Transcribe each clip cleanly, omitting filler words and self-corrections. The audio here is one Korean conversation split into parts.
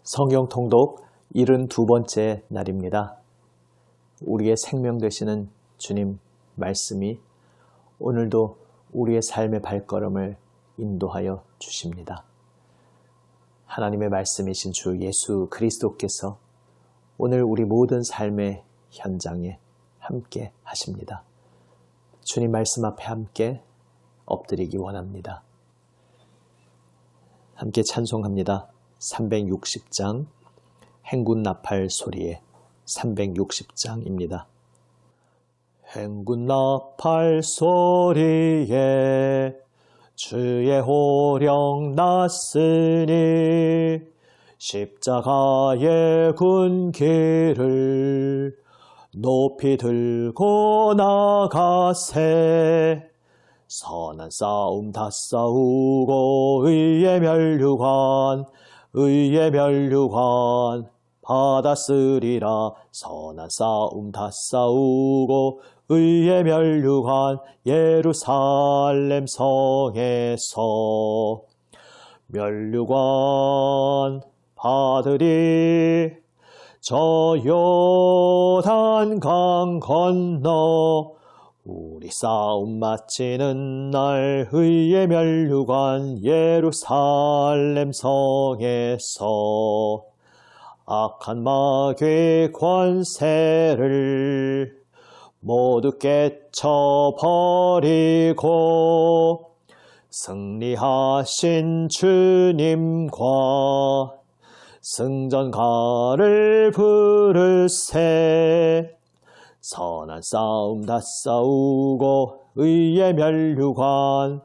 성경 통독 72번째 날입니다. 우리의 생명 되시는 주님 말씀이 오늘도 우리의 삶의 발걸음을 인도하여 주십니다. 하나님의 말씀이신 주 예수 그리스도께서 오늘 우리 모든 삶의 현장에 함께 하십니다. 주님 말씀 앞에 함께 엎드리기 원합니다. 함께 찬송합니다. 360장 행군 나팔 소리에 360장입니다. 행군 나팔 소리에 주의 호령 났으니 십자가의 군기를 높이 들고 나가세. 선한 싸움 다 싸우고 의의 멸류관 받았으리라. 선한 싸움 다 싸우고 의의 멸류관 예루살렘 성에서 멸류관 받으리. 저 요단강 건너 우리 싸움 마치는 날 의의 멸류관 예루살렘 성에서 악한 마귀의 권세를 모두 깨쳐버리고 승리하신 주님과 승전가를 부르세. 선한 싸움 다 싸우고 의의 멸류관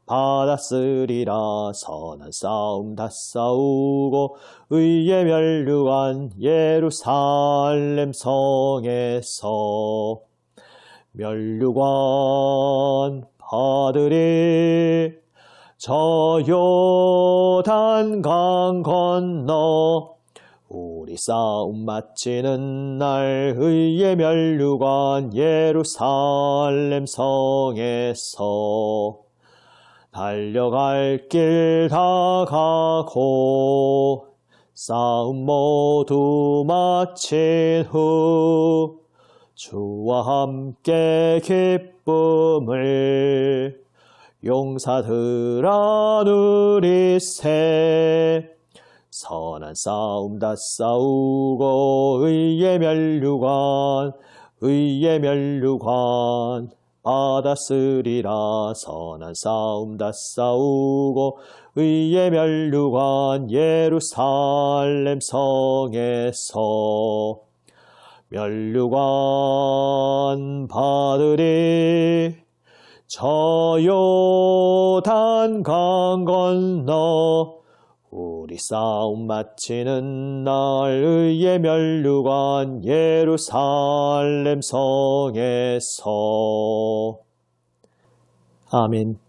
받았으리라. 선한 싸움 다 싸우고 의의 멸류관 예루살렘 성에서 멸류관 받으리. 저 요단강 건너 우리 싸움 마치는 날 의의 멸류관 예루살렘 성에서 달려갈 길 다 가고 싸움 모두 마친 후 주와 함께 기쁨을 용사들아 누리세. 선한 싸움 다 싸우고 의의 멸류관 받았으리라. 선한 싸움 다 싸우고 의의 멸류관 예루살렘 성에서 멸류관 받으리. 저 요단강 건너 우리 싸움 마치는 날 의의 멸류관 예루살렘 성에서. 아멘.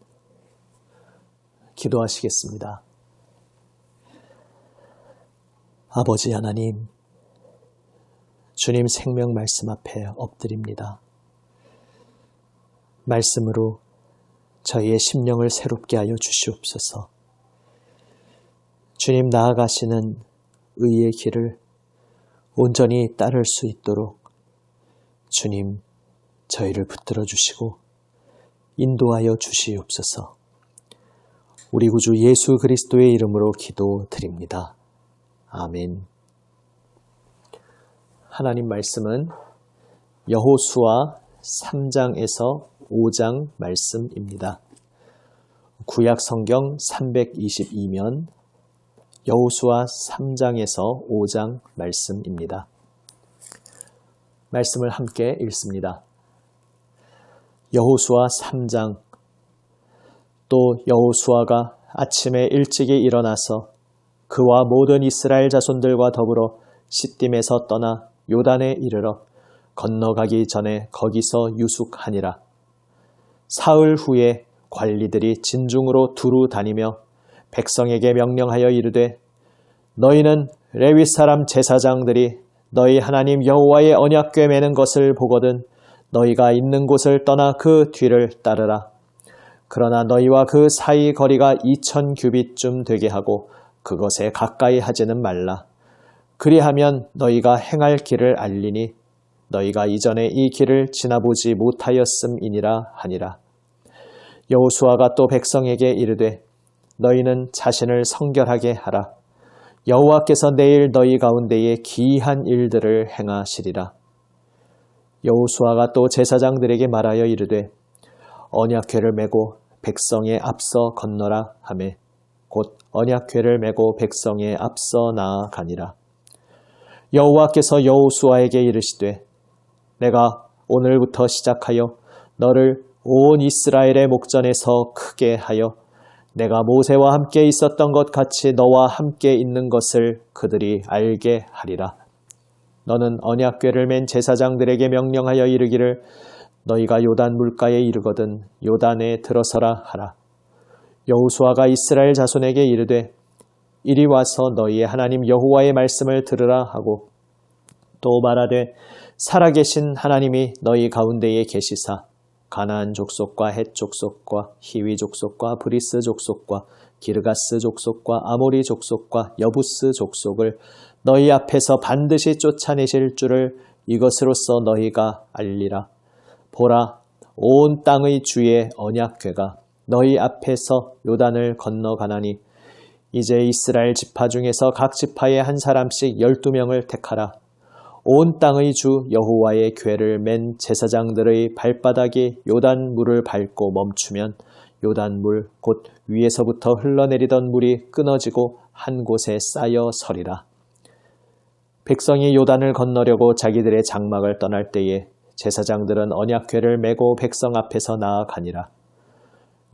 기도하시겠습니다. 아버지 하나님, 주님 생명 말씀 앞에 엎드립니다. 말씀으로 저희의 심령을 새롭게 하여 주시옵소서. 주님 나아가시는 의의 길을 온전히 따를 수 있도록 주님 저희를 붙들어 주시고 인도하여 주시옵소서. 우리 구주 예수 그리스도의 이름으로 기도드립니다. 아멘. 하나님 말씀은 여호수아 3장에서 5장 말씀입니다. 구약 성경 322면 여호수아 3장에서 5장 말씀입니다. 말씀을 함께 읽습니다. 여호수아 3장. 또 여호수아가 아침에 일찍이 일어나서 그와 모든 이스라엘 자손들과 더불어 시딤에서 떠나 요단에 이르러 건너가기 전에 거기서 유숙하니라. 사흘 후에 관리들이 진중으로 두루 다니며 백성에게 명령하여 이르되 너희는 레위 사람 제사장들이 너희 하나님 여호와의 언약궤 매는 것을 보거든 너희가 있는 곳을 떠나 그 뒤를 따르라. 그러나 너희와 그 사이 거리가 2000규빗쯤 되게 하고 그것에 가까이 하지는 말라. 그리하면 너희가 행할 길을 알리니 너희가 이전에 이 길을 지나보지 못하였음이니라 하니라. 여호수아가 또 백성에게 이르되 너희는 자신을 성결하게 하라. 여호와께서 내일 너희 가운데에 기이한 일들을 행하시리라. 여호수아가 또 제사장들에게 말하여 이르되 언약궤를 메고 백성에 앞서 건너라 하매 곧 언약궤를 메고 백성에 앞서 나아가니라. 여호와께서 여호수아에게 이르시되 내가 오늘부터 시작하여 너를 온 이스라엘의 목전에서 크게 하여 내가 모세와 함께 있었던 것 같이 너와 함께 있는 것을 그들이 알게 하리라. 너는 언약궤를 맨 제사장들에게 명령하여 이르기를 너희가 요단 물가에 이르거든 요단에 들어서라 하라. 여호수아가 이스라엘 자손에게 이르되 이리 와서 너희의 하나님 여호와의 말씀을 들으라 하고 또 말하되 살아계신 하나님이 너희 가운데에 계시사 가나안 족속과 헷 족속과 히위 족속과 브리스 족속과 기르가스 족속과 아모리 족속과 여부스 족속을 너희 앞에서 반드시 쫓아내실 줄을 이것으로써 너희가 알리라. 보라, 온 땅의 주의 언약궤가 너희 앞에서 요단을 건너가나니 이제 이스라엘 지파 중에서 각 지파에 한 사람씩 12명을 택하라. 온 땅의 주 여호와의 궤를 맨 제사장들의 발바닥이 요단 물을 밟고 멈추면 요단 물 곧 위에서부터 흘러내리던 물이 끊어지고 한 곳에 쌓여 서리라. 백성이 요단을 건너려고 자기들의 장막을 떠날 때에 제사장들은 언약궤를 메고 백성 앞에서 나아가니라.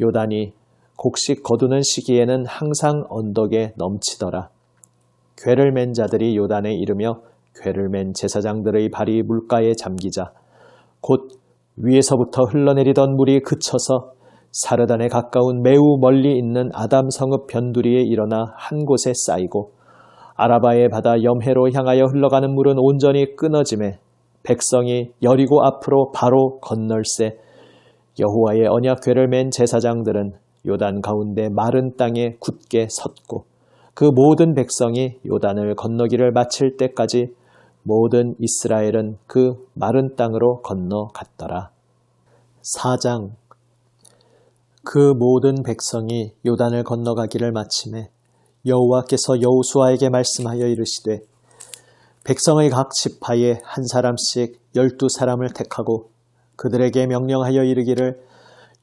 요단이 곡식 거두는 시기에는 항상 언덕에 넘치더라. 궤를 맨 자들이 요단에 이르며 궤를 맨 제사장들의 발이 물가에 잠기자 곧 위에서부터 흘러내리던 물이 그쳐서 사르단에 가까운 매우 멀리 있는 아담 성읍 변두리에 일어나 한 곳에 쌓이고 아라바의 바다 염해로 향하여 흘러가는 물은 온전히 끊어지매 백성이 여리고 앞으로 바로 건널새 여호와의 언약궤를 맨 제사장들은 요단 가운데 마른 땅에 굳게 섰고 그 모든 백성이 요단을 건너기를 마칠 때까지 모든 이스라엘은 그 마른 땅으로 건너갔더라. 4장 그 모든 백성이 요단을 건너가기를 마치매 여호와께서 여호수아에게 말씀하여 이르시되 백성의 각 지파에 한 사람씩 12사람을 택하고 그들에게 명령하여 이르기를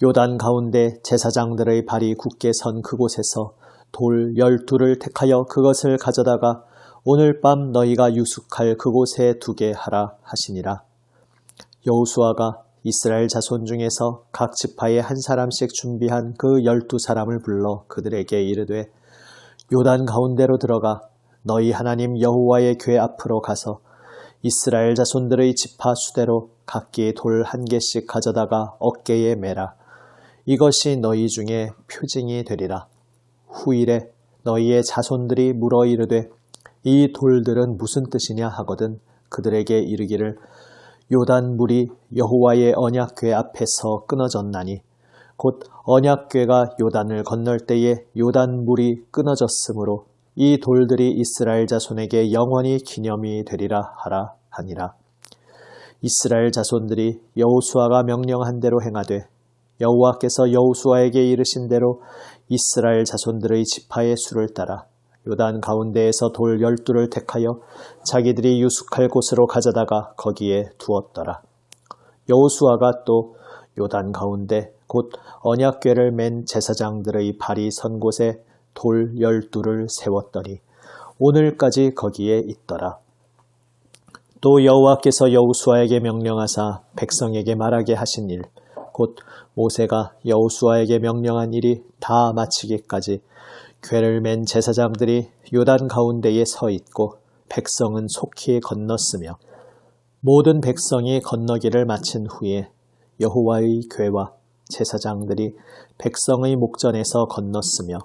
요단 가운데 제사장들의 발이 굳게 선 그곳에서 돌 12를 택하여 그것을 가져다가 오늘 밤 너희가 유숙할 그곳에 두게 하라 하시니라. 여호수아가 이스라엘 자손 중에서 각 지파에 한 사람씩 준비한 그 12사람을 불러 그들에게 이르되 요단 가운데로 들어가 너희 하나님 여호와의 궤 앞으로 가서 이스라엘 자손들의 지파 수대로 각기 돌 1개씩 가져다가 어깨에 매라. 이것이 너희 중에 표징이 되리라. 후일에 너희의 자손들이 물어 이르되 이 돌들은 무슨 뜻이냐 하거든 그들에게 이르기를 요단 물이 여호와의 언약궤 앞에서 끊어졌나니 곧 언약궤가 요단을 건널 때에 요단 물이 끊어졌으므로 이 돌들이 이스라엘 자손에게 영원히 기념이 되리라 하라 하니라. 이스라엘 자손들이 여호수아가 명령한 대로 행하되 여호와께서 여호수아에게 이르신 대로 이스라엘 자손들의 지파의 수를 따라 요단 가운데에서 돌 12를 택하여 자기들이 유숙할 곳으로 가져다가 거기에 두었더라. 여호수아가 또 요단 가운데 곧 언약궤를 맨 제사장들의 발이 선 곳에 돌 12를 세웠더니 오늘까지 거기에 있더라. 또 여호와께서 여호수아에게 명령하사 백성에게 말하게 하신 일, 곧 모세가 여호수아에게 명령한 일이 다 마치기까지 궤를 맨 제사장들이 요단 가운데에 서 있고 백성은 속히 건넜으며 모든 백성이 건너기를 마친 후에 여호와의 궤와 제사장들이 백성의 목전에서 건넜으며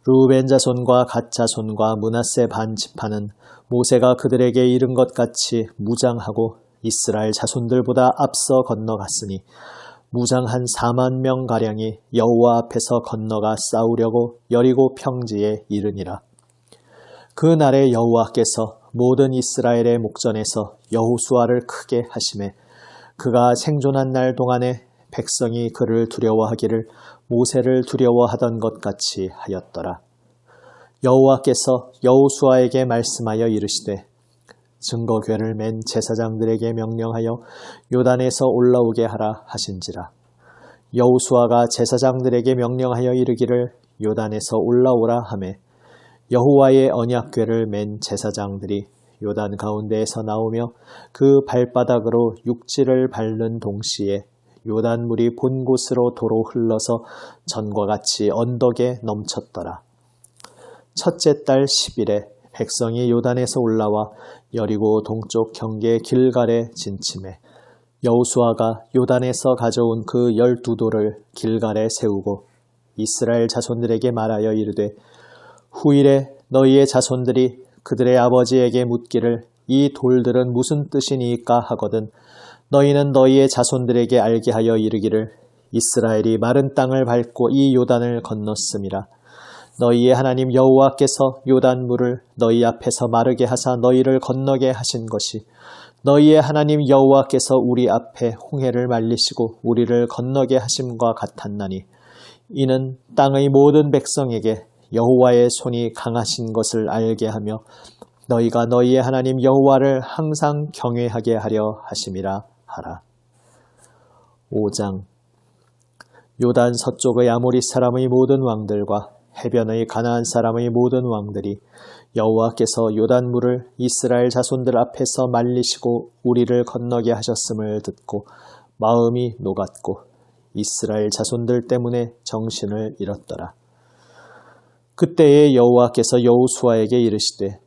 루벤 자손과 갓 자손과 므낫세 반 지파는 모세가 그들에게 이른 것 같이 무장하고 이스라엘 자손들보다 앞서 건너갔으니 무장한 4만 명가량이 여호와 앞에서 건너가 싸우려고 여리고 평지에 이르니라. 그 날에 여호와께서 모든 이스라엘의 목전에서 여호수아를 크게 하시매 그가 생존한 날 동안에 백성이 그를 두려워하기를 모세를 두려워하던 것 같이 하였더라. 여호와께서 여호수아에게 말씀하여 이르시되 증거궤를 맨 제사장들에게 명령하여 요단에서 올라오게 하라 하신지라. 여호수아가 제사장들에게 명령하여 이르기를 요단에서 올라오라 하매 여호와의 언약궤를 맨 제사장들이 요단 가운데에서 나오며 그 발바닥으로 육지를 밟는 동시에 요단물이 본 곳으로 도로 흘러서 전과 같이 언덕에 넘쳤더라. 첫째 달 10일에 백성이 요단에서 올라와 여리고 동쪽 경계 길갈에 진침해 여호수아가 요단에서 가져온 그 12돌을 길갈에 세우고 이스라엘 자손들에게 말하여 이르되 후일에 너희의 자손들이 그들의 아버지에게 묻기를 이 돌들은 무슨 뜻이니까 하거든 너희는 너희의 자손들에게 알게 하여 이르기를 이스라엘이 마른 땅을 밟고 이 요단을 건넜음이라. 너희의 하나님 여호와께서 요단물을 너희 앞에서 마르게 하사 너희를 건너게 하신 것이 너희의 하나님 여호와께서 우리 앞에 홍해를 말리시고 우리를 건너게 하심과 같았나니 이는 땅의 모든 백성에게 여호와의 손이 강하신 것을 알게 하며 너희가 너희의 하나님 여호와를 항상 경외하게 하려 하심이라 하라. 5장. 요단 서쪽의 아모리 사람의 모든 왕들과 해변의 가나안 사람의 모든 왕들이 여호와께서 요단물을 이스라엘 자손들 앞에서 말리시고 우리를 건너게 하셨음을 듣고 마음이 녹았고 이스라엘 자손들 때문에 정신을 잃었더라. 그때에 여호와께서 여호수아에게 이르시되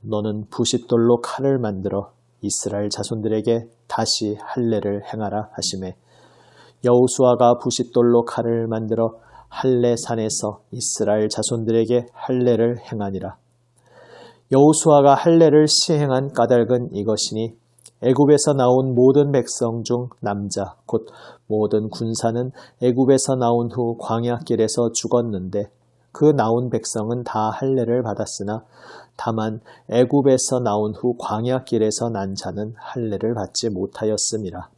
너는 부싯돌로 칼을 만들어 이스라엘 자손들에게 다시 할례를 행하라 하시매 여호수아가 부싯돌로 칼을 만들어 할례 산에서 이스라엘 자손들에게 할례를 행하니라. 여호수아가 할례를 시행한 까닭은 이것이니 애굽에서 나온 모든 백성 중 남자 곧 모든 군사는 애굽에서 나온 후 광야길에서 죽었는데 그 나온 백성은 다 할례를 받았으나 다만 애굽에서 나온 후 광야길에서 난 자는 할례를 받지 못하였음이라.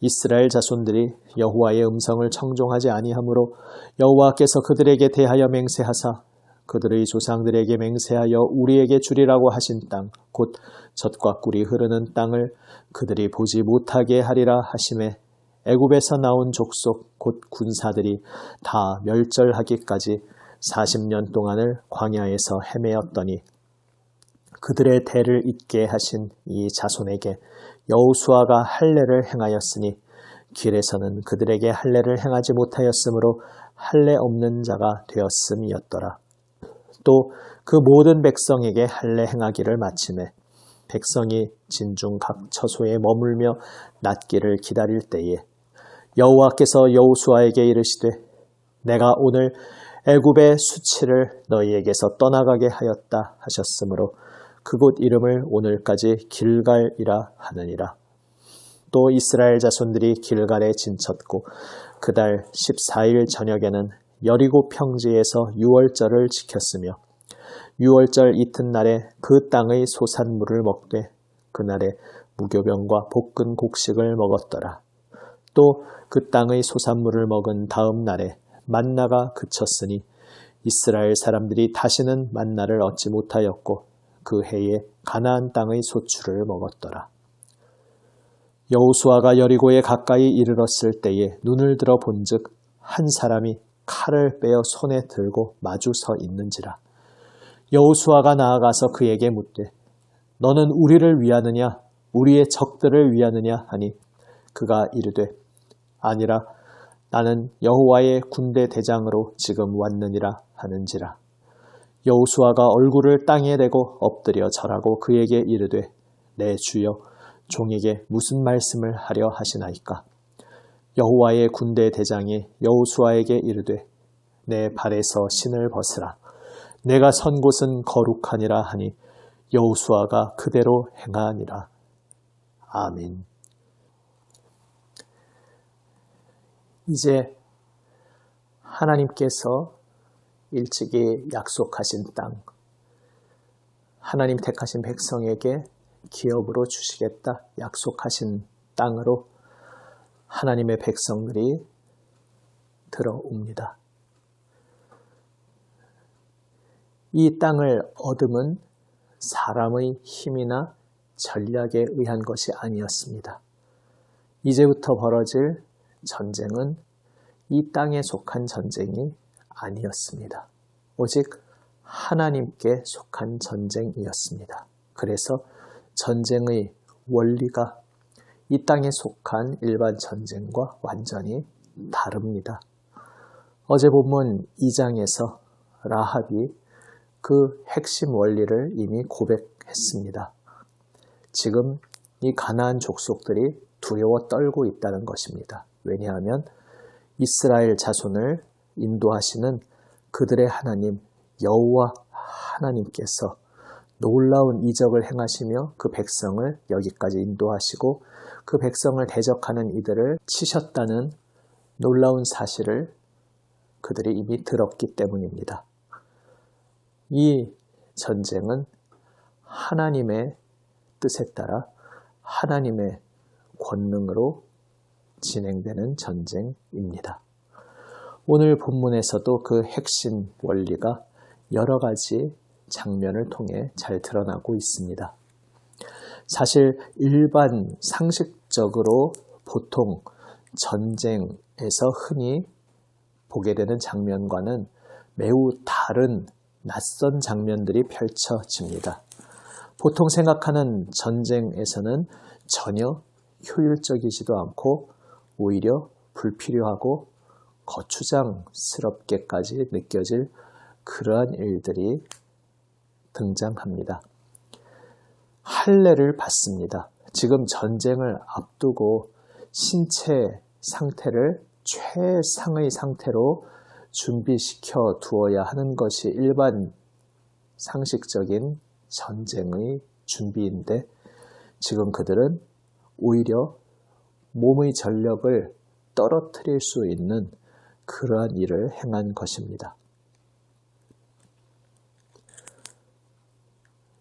이스라엘 자손들이 여호와의 음성을 청종하지 아니하므로 여호와께서 그들에게 대하여 맹세하사 그들의 조상들에게 맹세하여 우리에게 주리라고 하신 땅 곧 젖과 꿀이 흐르는 땅을 그들이 보지 못하게 하리라 하심에 애굽에서 나온 족속 곧 군사들이 다 멸절하기까지 40년 동안을 광야에서 헤매었더니 그들의 대를 잇게 하신 이 자손에게 여호수아가 할례를 행하였으니 길에서는 그들에게 할례를 행하지 못하였으므로 할례 없는 자가 되었음이었더라. 또 그 모든 백성에게 할례 행하기를 마치매 백성이 진중 각 처소에 머물며 낫기를 기다릴 때에 여호와께서 여호수아에게 이르시되 내가 오늘 애굽의 수치를 너희에게서 떠나가게 하였다 하셨으므로 그곳 이름을 오늘까지 길갈이라 하느니라. 또 이스라엘 자손들이 길갈에 진쳤고 그달 14일 저녁에는 여리고 평지에서 유월절을 지켰으며 유월절 이튿날에 그 땅의 소산물을 먹되 그날에 무교병과 볶은 곡식을 먹었더라. 또 그 땅의 소산물을 먹은 다음 날에 만나가 그쳤으니 이스라엘 사람들이 다시는 만나를 얻지 못하였고 그 해에 가나안 땅의 소출을 먹었더라. 여호수아가 여리고에 가까이 이르렀을 때에 눈을 들어 본즉 한 사람이 칼을 빼어 손에 들고 마주 서 있는지라. 여호수아가 나아가서 그에게 묻되 너는 우리를 위하느냐 우리의 적들을 위하느냐 하니 그가 이르되 아니라 나는 여호와의 군대 대장으로 지금 왔느니라 하는지라. 여호수아가 얼굴을 땅에 대고 엎드려 절하고 그에게 이르되 내 주여 종에게 무슨 말씀을 하려 하시나이까. 여호와의 군대 대장이 여호수아에게 이르되 내 발에서 신을 벗으라. 내가 선 곳은 거룩하니라 하니 여호수아가 그대로 행하니라. 아멘. 이제 하나님께서 일찍이 약속하신 땅, 하나님 택하신 백성에게 기업으로 주시겠다 약속하신 땅으로 하나님의 백성들이 들어옵니다. 이 땅을 얻음은 사람의 힘이나 전략에 의한 것이 아니었습니다. 이제부터 벌어질 전쟁은 이 땅에 속한 전쟁이 아니었습니다. 오직 하나님께 속한 전쟁이었습니다. 그래서 전쟁의 원리가 이 땅에 속한 일반 전쟁과 완전히 다릅니다. 어제 본문 2장에서 라합이 그 핵심 원리를 이미 고백했습니다. 지금 이 가나안 족속들이 두려워 떨고 있다는 것입니다. 왜냐하면 이스라엘 자손을 인도하시는 그들의 하나님 여호와 하나님께서 놀라운 이적을 행하시며 그 백성을 여기까지 인도하시고 그 백성을 대적하는 이들을 치셨다는 놀라운 사실을 그들이 이미 들었기 때문입니다. 이 전쟁은 하나님의 뜻에 따라 하나님의 권능으로 진행되는 전쟁입니다. 오늘 본문에서도 그 핵심 원리가 여러 가지 장면을 통해 잘 드러나고 있습니다. 사실 일반 상식적으로 보통 전쟁에서 흔히 보게 되는 장면과는 매우 다른 낯선 장면들이 펼쳐집니다. 보통 생각하는 전쟁에서는 전혀 효율적이지도 않고 오히려 불필요하고 거추장스럽게까지 느껴질 그러한 일들이 등장합니다. 할례를 받습니다. 지금 전쟁을 앞두고 신체 상태를 최상의 상태로 준비시켜 두어야 하는 것이 일반 상식적인 전쟁의 준비인데 지금 그들은 오히려 몸의 전력을 떨어뜨릴 수 있는 그러한 일을 행한 것입니다.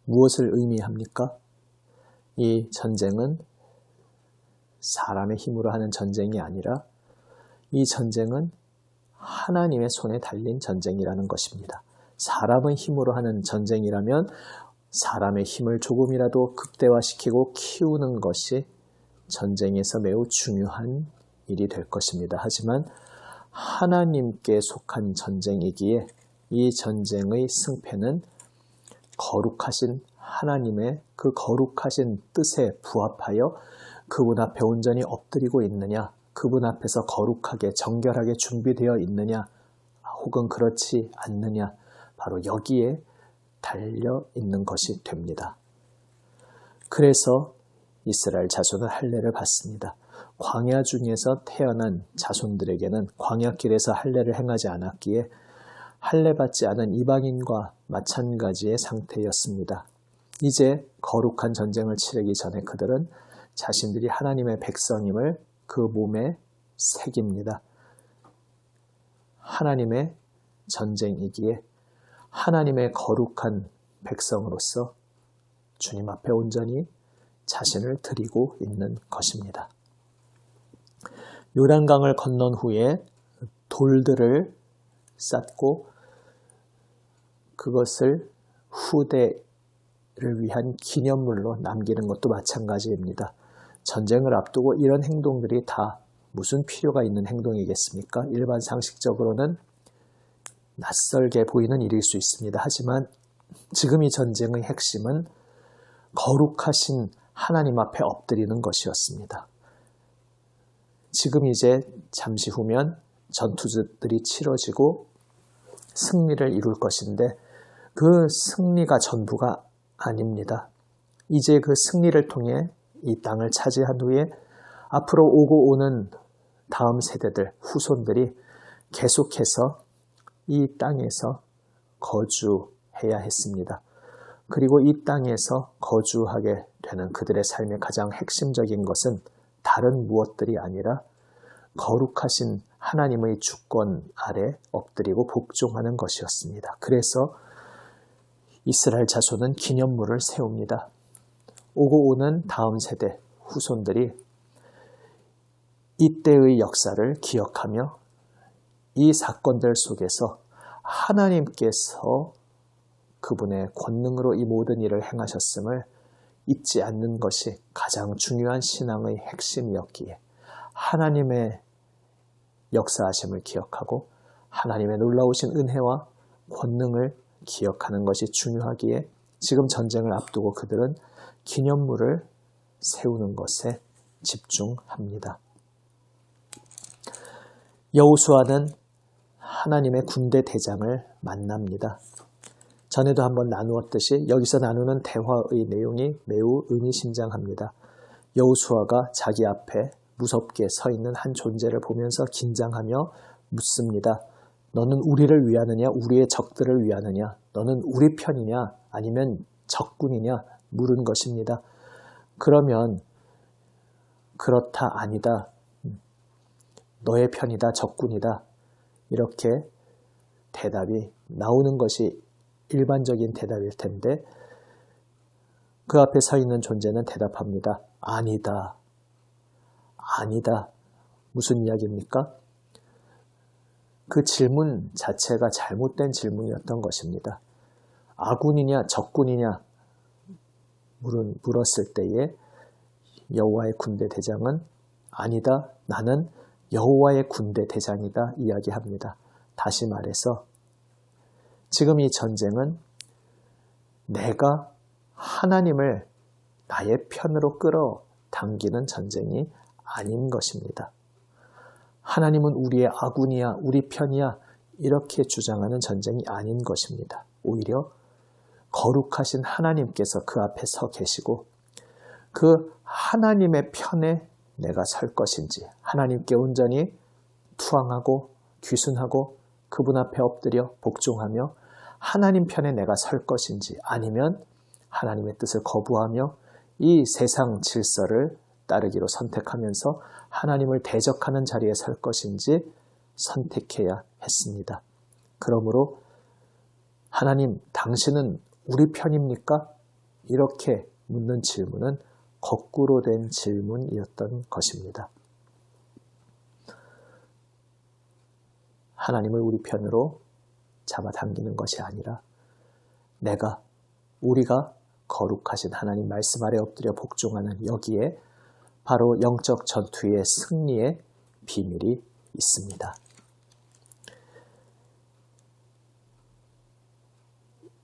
무엇을 의미합니까? 이 전쟁은 사람의 힘으로 하는 전쟁이 아니라 이 전쟁은 하나님의 손에 달린 전쟁이라는 것입니다. 사람의 힘으로 하는 전쟁이라면 사람의 힘을 조금이라도 극대화시키고 키우는 것이 전쟁에서 매우 중요한 일이 될 것입니다. 하지만 하나님께 속한 전쟁이기에 이 전쟁의 승패는 거룩하신 하나님의 그 거룩하신 뜻에 부합하여 그분 앞에 온전히 엎드리고 있느냐, 그분 앞에서 거룩하게 정결하게 준비되어 있느냐, 혹은 그렇지 않느냐, 바로 여기에 달려 있는 것이 됩니다. 그래서 이스라엘 자손은 할례를 받습니다. 광야 중에서 태어난 자손들에게는 광야길에서 할례를 행하지 않았기에 할례 받지 않은 이방인과 마찬가지의 상태였습니다. 이제 거룩한 전쟁을 치르기 전에 그들은 자신들이 하나님의 백성임을 그 몸에 새깁니다. 하나님의 전쟁이기에 하나님의 거룩한 백성으로서 주님 앞에 온전히 자신을 드리고 있는 것입니다. 요단강을 건넌 후에 돌들을 쌓고 그것을 후대를 위한 기념물로 남기는 것도 마찬가지입니다. 전쟁을 앞두고 이런 행동들이 다 무슨 필요가 있는 행동이겠습니까? 일반 상식적으로는 낯설게 보이는 일일 수 있습니다. 하지만 지금 이 전쟁의 핵심은 거룩하신 하나님 앞에 엎드리는 것이었습니다. 지금 이제 잠시 후면 전투들이 치러지고 승리를 이룰 것인데 그 승리가 전부가 아닙니다. 이제 그 승리를 통해 이 땅을 차지한 후에 앞으로 오고 오는 다음 세대들, 후손들이 계속해서 이 땅에서 거주해야 했습니다. 그리고 이 땅에서 거주하게 되는 그들의 삶의 가장 핵심적인 것은 다른 무엇들이 아니라 거룩하신 하나님의 주권 아래 엎드리고 복종하는 것이었습니다. 그래서 이스라엘 자손은 기념물을 세웁니다. 오고 오는 다음 세대 후손들이 이때의 역사를 기억하며 이 사건들 속에서 하나님께서 그분의 권능으로 이 모든 일을 행하셨음을 잊지 않는 것이 가장 중요한 신앙의 핵심이었기에 하나님의 역사하심을 기억하고 하나님의 놀라우신 은혜와 권능을 기억하는 것이 중요하기에 지금 전쟁을 앞두고 그들은 기념물을 세우는 것에 집중합니다. 여호수아는 하나님의 군대 대장을 만납니다. 전에도 한번 나누었듯이 여기서 나누는 대화의 내용이 매우 의미심장합니다. 여호수아가 자기 앞에 무섭게 서 있는 한 존재를 보면서 긴장하며 묻습니다. 너는 우리를 위하느냐 우리의 적들을 위하느냐 너는 우리 편이냐 아니면 적군이냐 물은 것입니다. 그러면 그렇다 아니다 너의 편이다 적군이다 이렇게 대답이 나오는 것이 일반적인 대답일 텐데 그 앞에 서 있는 존재는 대답합니다. 아니다. 아니다. 무슨 이야기입니까? 그 질문 자체가 잘못된 질문이었던 것입니다. 아군이냐 적군이냐 물었을 때에 여호와의 군대 대장은 아니다. 나는 여호와의 군대 대장이다 이야기합니다. 다시 말해서 지금 이 전쟁은 내가 하나님을 나의 편으로 끌어당기는 전쟁이 아닌 것입니다. 하나님은 우리의 아군이야, 우리 편이야 이렇게 주장하는 전쟁이 아닌 것입니다. 오히려 거룩하신 하나님께서 그 앞에 서 계시고 그 하나님의 편에 내가 설 것인지 하나님께 온전히 투항하고 귀순하고 그분 앞에 엎드려 복종하며 하나님 편에 내가 설 것인지 아니면 하나님의 뜻을 거부하며 이 세상 질서를 따르기로 선택하면서 하나님을 대적하는 자리에 설 것인지 선택해야 했습니다. 그러므로 하나님, 당신은 우리 편입니까? 이렇게 묻는 질문은 거꾸로 된 질문이었던 것입니다. 하나님을 우리 편으로 잡아당기는 것이 아니라 우리가 거룩하신 하나님 말씀 아래 엎드려 복종하는 여기에 바로 영적 전투의 승리의 비밀이 있습니다.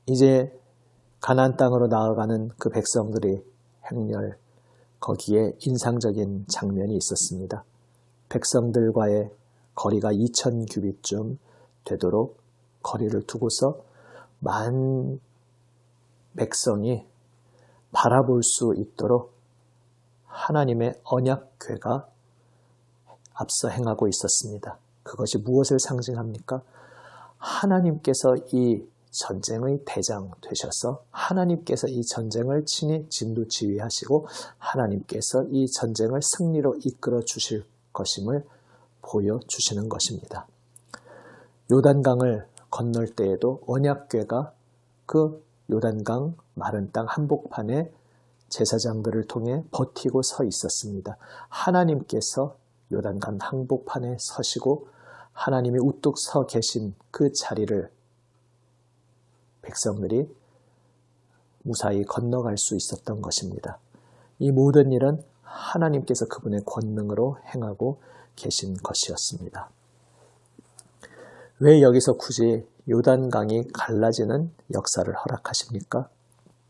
이제 가나안 땅으로 나아가는 그 백성들의 행렬, 거기에 인상적인 장면이 있었습니다. 백성들과의 거리가 2000규빗쯤 되도록 거리를 두고서 만 백성이 바라볼 수 있도록 하나님의 언약궤가 앞서 행하고 있었습니다. 그것이 무엇을 상징합니까? 하나님께서 이 전쟁의 대장 되셔서 하나님께서 이 전쟁을 친히 진두지휘하시고 하나님께서 이 전쟁을 승리로 이끌어 주실 것임을 보여주시는 것입니다. 요단강을 건널 때에도 언약궤가 그 요단강 마른 땅 한복판에 제사장들을 통해 버티고 서 있었습니다. 하나님께서 요단강 한복판에 서시고 하나님이 우뚝 서 계신 그 자리를 백성들이 무사히 건너갈 수 있었던 것입니다. 이 모든 일은 하나님께서 그분의 권능으로 행하고 계신 것이었습니다. 왜 여기서 굳이 요단강이 갈라지는 역사를 허락하십니까?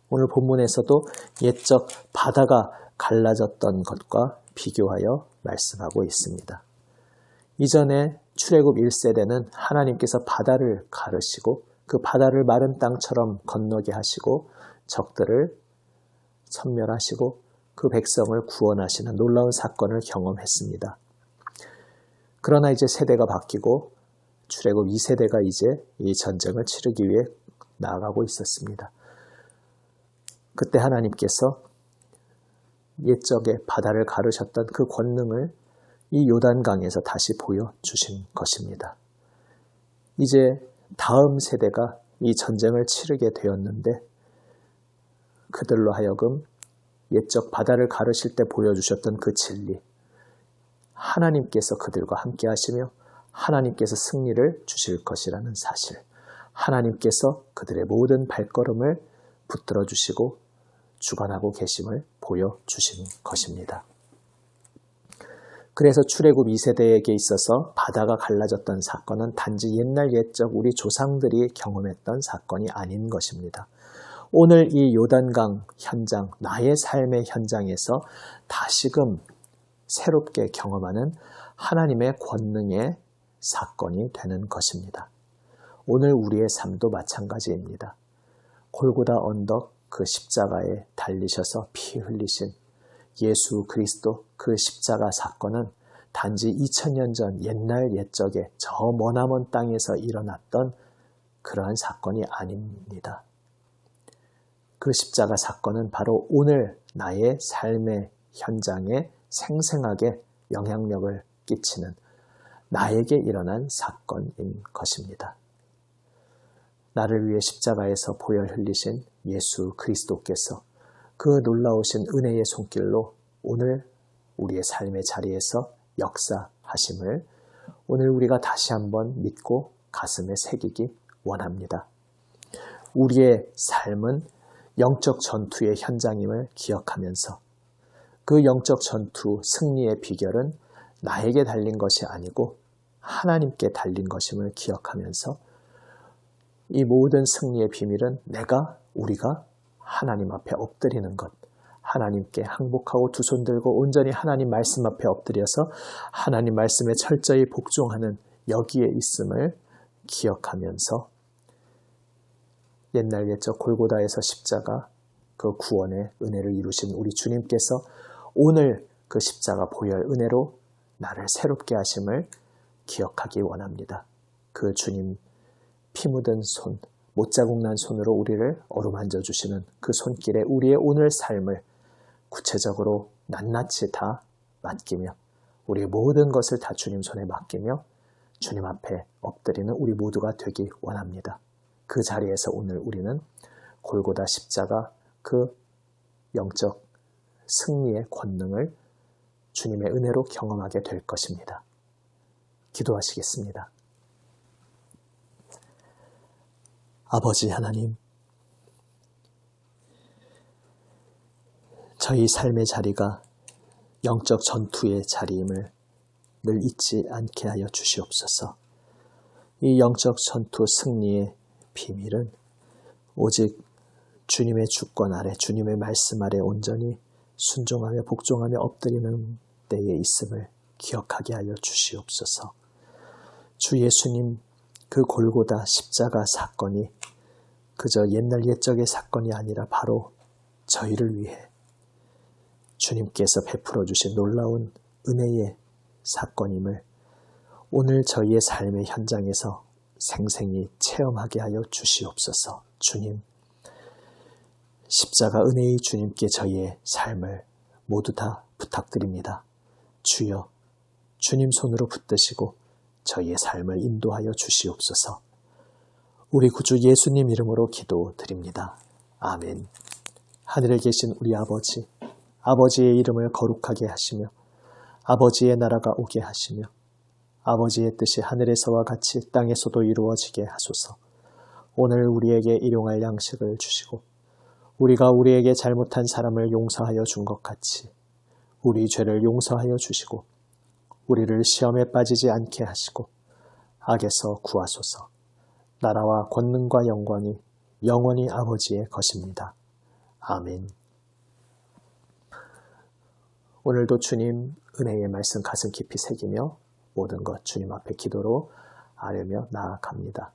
오늘 본문에서도 옛적 바다가 갈라졌던 것과 비교하여 말씀하고 있습니다. 이전에 출애굽 1세대는 하나님께서 바다를 가르시고 그 바다를 마른 땅처럼 건너게 하시고 적들을 섬멸하시고 그 백성을 구원하시는 놀라운 사건을 경험했습니다. 그러나 이제 세대가 바뀌고 출애굽 2세대가 이제 이 전쟁을 치르기 위해 나아가고 있었습니다. 그때 하나님께서 옛적에 바다를 가르셨던 그 권능을 이 요단강에서 다시 보여주신 것입니다. 이제 다음 세대가 이 전쟁을 치르게 되었는데 그들로 하여금 옛적 바다를 가르실 때 보여주셨던 그 진리, 하나님께서 그들과 함께 하시며 하나님께서 승리를 주실 것이라는 사실, 하나님께서 그들의 모든 발걸음을 붙들어 주시고 주관하고 계심을 보여주신 것입니다. 그래서 출애굽 2세대에게 있어서 바다가 갈라졌던 사건은 단지 옛날 옛적 우리 조상들이 경험했던 사건이 아닌 것입니다. 오늘 이 요단강 현장, 나의 삶의 현장에서 다시금 새롭게 경험하는 하나님의 권능의 사건이 되는 것입니다. 오늘 우리의 삶도 마찬가지입니다. 골고다 언덕 그 십자가에 달리셔서 피 흘리신 예수 그리스도 그 십자가 사건은 단지 2000년 전 옛날 옛적에 저 머나먼 땅에서 일어났던 그러한 사건이 아닙니다. 그 십자가 사건은 바로 오늘 나의 삶의 현장에 생생하게 영향력을 끼치는 나에게 일어난 사건인 것입니다. 나를 위해 십자가에서 보혈 흘리신 예수 그리스도께서 그 놀라우신 은혜의 손길로 오늘 우리의 삶의 자리에서 역사하심을 오늘 우리가 다시 한번 믿고 가슴에 새기기 원합니다. 우리의 삶은 영적 전투의 현장임을 기억하면서 그 영적 전투 승리의 비결은 나에게 달린 것이 아니고 하나님께 달린 것임을 기억하면서 이 모든 승리의 비밀은 우리가 하나님 앞에 엎드리는 것, 하나님께 항복하고 두 손 들고 온전히 하나님 말씀 앞에 엎드려서 하나님 말씀에 철저히 복종하는 여기에 있음을 기억하면서 옛날 옛적 골고다에서 십자가 그 구원의 은혜를 이루신 우리 주님께서 오늘 그 십자가 보혈 은혜로 나를 새롭게 하심을 기억하기 원합니다. 그 주님 피 묻은 손, 못자국 난 손으로 우리를 어루만져 주시는 그 손길에 우리의 오늘 삶을 구체적으로 낱낱이 다 맡기며 우리의 모든 것을 다 주님 손에 맡기며 주님 앞에 엎드리는 우리 모두가 되기 원합니다. 그 자리에서 오늘 우리는 골고다 십자가 그 영적 승리의 권능을 주님의 은혜로 경험하게 될 것입니다. 기도하시겠습니다. 아버지 하나님, 저희 삶의 자리가 영적 전투의 자리임을 늘 잊지 않게 하여 주시옵소서. 이 영적 전투 승리의 비밀은 오직 주님의 주권 아래, 주님의 말씀 아래 온전히 순종하며 복종하며 엎드리는 때에 있음을 기억하게 하여 주시옵소서. 주 예수님 그 골고다 십자가 사건이 그저 옛날 옛적의 사건이 아니라 바로 저희를 위해 주님께서 베풀어 주신 놀라운 은혜의 사건임을 오늘 저희의 삶의 현장에서 생생히 체험하게 하여 주시옵소서. 주님, 십자가 은혜의 주님께 저희의 삶을 모두 다 부탁드립니다. 주여, 주님 손으로 붙드시고 저희의 삶을 인도하여 주시옵소서. 우리 구주 예수님 이름으로 기도드립니다. 아멘. 하늘에 계신 우리 아버지, 아버지의 이름을 거룩하게 하시며 아버지의 나라가 오게 하시며 아버지의 뜻이 하늘에서와 같이 땅에서도 이루어지게 하소서. 오늘 우리에게 일용할 양식을 주시고 우리가 우리에게 잘못한 사람을 용서하여 준 것 같이 우리 죄를 용서하여 주시고 우리를 시험에 빠지지 않게 하시고 악에서 구하소서. 나라와 권능과 영광이 영원히 아버지의 것입니다. 아멘. 오늘도 주님 은혜의 말씀 가슴 깊이 새기며 모든 것 주님 앞에 기도로 아뢰며 나아갑니다.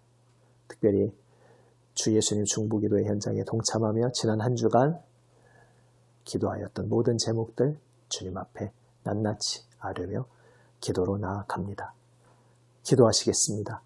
특별히 주 예수님 중보기도의 현장에 동참하며 지난 한 주간 기도하였던 모든 제목들 주님 앞에 낱낱이 아뢰며 기도로 나아갑니다. 기도하시겠습니다.